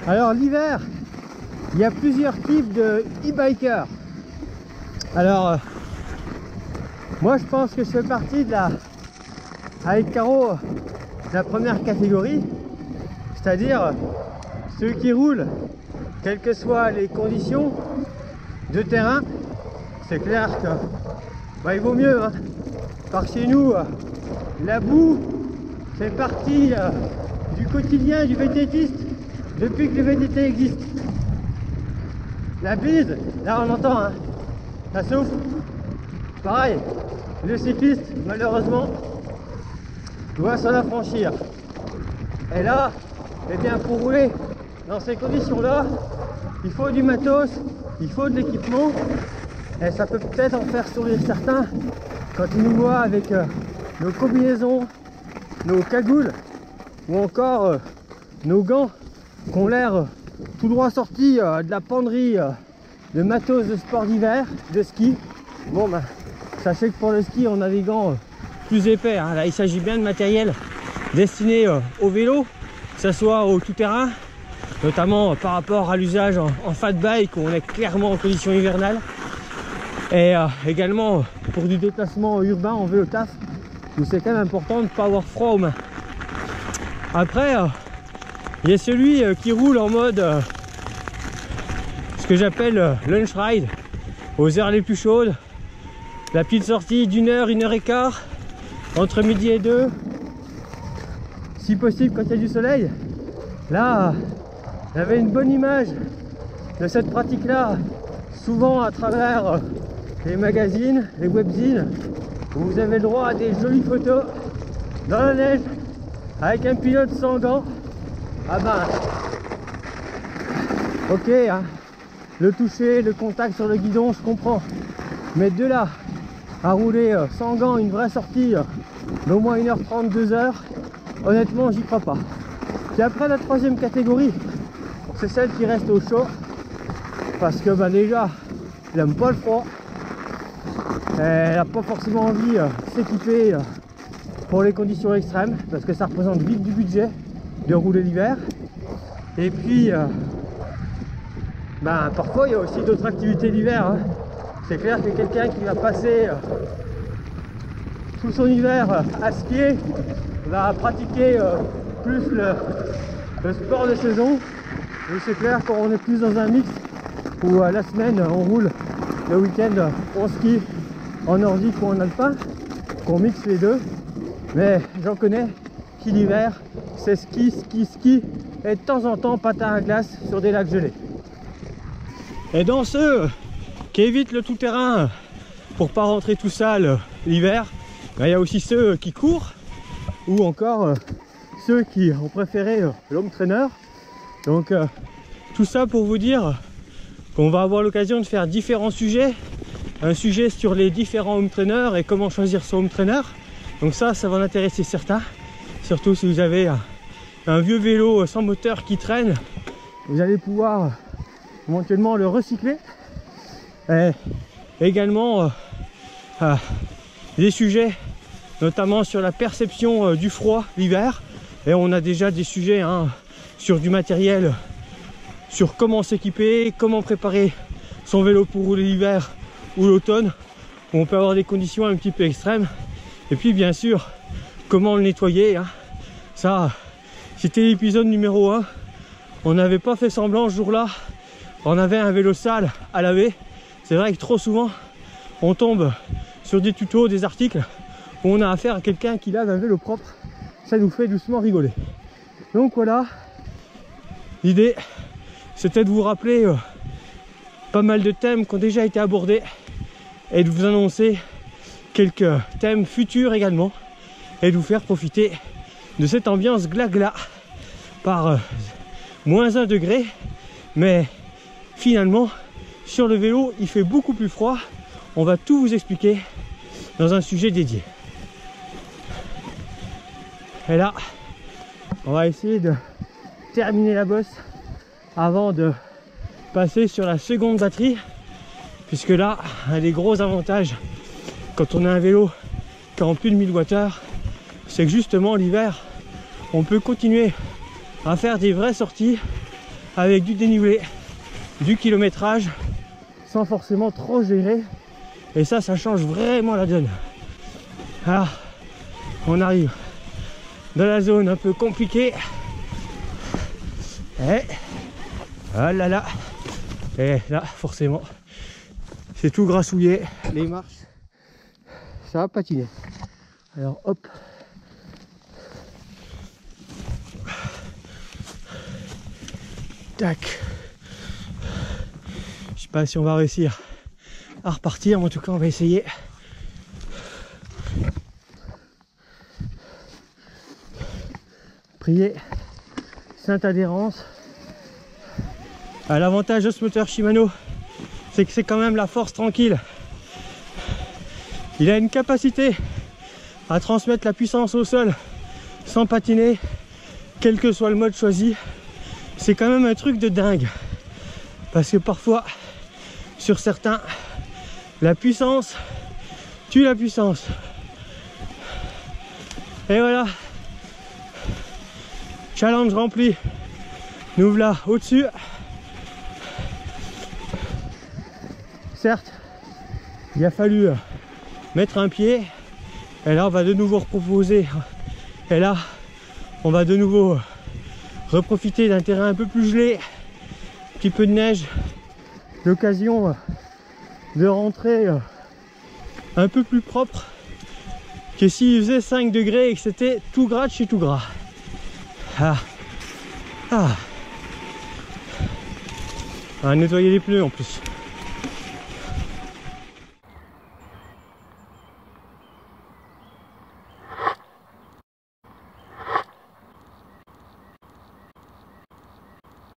Alors l'hiver, il y a plusieurs types de e-bikers. Alors moi je pense que je fais partie de avec Caro, de la première catégorie, c'est-à-dire ceux qui roulent quelles que soient les conditions de terrain. C'est clair que il vaut mieux, hein. Par chez nous, la boue fait partie du quotidien du VTTiste depuis que le VTT existe. La bise, là on entend, hein, ça souffle. Pareil, le cycliste malheureusement doit s'en affranchir. Et là, eh bien pour rouler dans ces conditions là, il faut du matos, il faut de l'équipement. Et ça peut peut-être en faire sourire certains quand ils nous voient avec nos combinaisons, nos cagoules ou encore nos gants qui ont l'air tout droit sortis de la penderie de matos de sport d'hiver, de ski. Bon ben, sachez que pour le ski on a des gants plus épais, hein. Là il s'agit bien de matériel destiné au vélo, que ce soit au tout-terrain, notamment par rapport à l'usage en fat bike où on est clairement en conditions hivernales, et également pour du déplacement urbain en vélo taf où c'est quand même important de ne pas avoir froid aux mains. Après il y a celui qui roule en mode ce que j'appelle lunch ride, aux heures les plus chaudes, la petite sortie d'une heure, 1h15 entre midi et 2, si possible quand il y a du soleil. Là j'avais une bonne image de cette pratique là, souvent à travers les magazines, les webzines, où vous avez le droit à des jolies photos dans la neige avec un pilote sans gants. Ah ben ok, hein, le toucher, le contact sur le guidon, je comprends, mais de là à rouler sans gants une vraie sortie d'au moins 1h30, 2h, honnêtement j'y crois pas. Puis après la troisième catégorie, c'est celle qui reste au chaud, parce que bah déjà elle aime pas le froid, elle n'a pas forcément envie de s'équiper pour les conditions extrêmes, parce que ça représente vite du budget de rouler l'hiver. Et puis ben, parfois il y a aussi d'autres activités d'hiver, hein. C'est clair que quelqu'un qui va passer tout son hiver à skier va pratiquer plus le sport de saison. Et c'est clair qu'on est plus dans un mix où la semaine on roule, le week-end on skie en nordique ou en alpin, qu'on mixe les deux. Mais j'en connais qui l'hiver c'est ski, ski, ski et de temps en temps patin à glace sur des lacs gelés. Et dans ceux qui évitent le tout-terrain pour pas rentrer tout sale l'hiver, il y a aussi ceux qui courent, ou encore ceux qui ont préféré l'home trainer. Donc tout ça pour vous dire qu'on va avoir l'occasion de faire différents sujets. Un sujet sur les différents home trainers et comment choisir son home trainer. Donc ça va en intéresser certains, surtout si vous avez un vieux vélo sans moteur qui traîne. Vous allez pouvoir éventuellement le recycler. Et également des sujets notamment sur la perception du froid l'hiver. Et on a déjà des sujets, hein, sur du matériel, sur comment s'équiper, comment préparer son vélo pour rouler l'hiver ou l'automne, où on peut avoir des conditions un petit peu extrêmes. Et puis bien sûr comment le nettoyer, hein. Ça c'était l'épisode numéro 1. On n'avait pas fait semblant ce jour-là, on avait un vélo sale à laver. C'est vrai que trop souvent on tombe sur des tutos, des articles où on a affaire à quelqu'un qui lave un vélo propre. Ça nous fait doucement rigoler. Donc voilà, l'idée c'était de vous rappeler pas mal de thèmes qui ont déjà été abordés et de vous annoncer quelques thèmes futurs également et de vous faire profiter de cette ambiance gla-gla par moins 1 degré, mais finalement sur le vélo il fait beaucoup plus froid. On va tout vous expliquer dans un sujet dédié. Et là on va essayer de terminer la bosse avant de passer sur la seconde batterie, puisque là un des gros avantages quand on a un vélo qui remplit le 1000 Wh, c'est que justement l'hiver on peut continuer à faire des vraies sorties avec du dénivelé, du kilométrage, sans forcément trop gérer. Et ça change vraiment la donne. Alors, on arrive dans la zone un peu compliquée. Et oh là là. Et là, forcément, c'est tout grassouillé. Les marches, ça va patiner. Alors hop. Tac. Je sais pas si on va réussir à repartir, mais en tout cas on va essayer. Prier sainte adhérence. L'avantage de ce moteur Shimano, c'est que c'est quand même la force tranquille. Il a une capacité à transmettre la puissance au sol sans patiner, quel que soit le mode choisi. C'est quand même un truc de dingue. Parce que parfois, sur certains, la puissance tue la puissance. Et voilà. Challenge rempli. Nous voilà au-dessus. Certes, il a fallu mettre un pied. Et là, on va de nouveau reproposer. Et là, on va de nouveau reprofiter d'un terrain un peu plus gelé. Un petit peu de neige. L'occasion de rentrer un peu plus propre que s'il faisait 5 degrés et que c'était tout gras de chez tout gras. On va nettoyer les pneus en plus.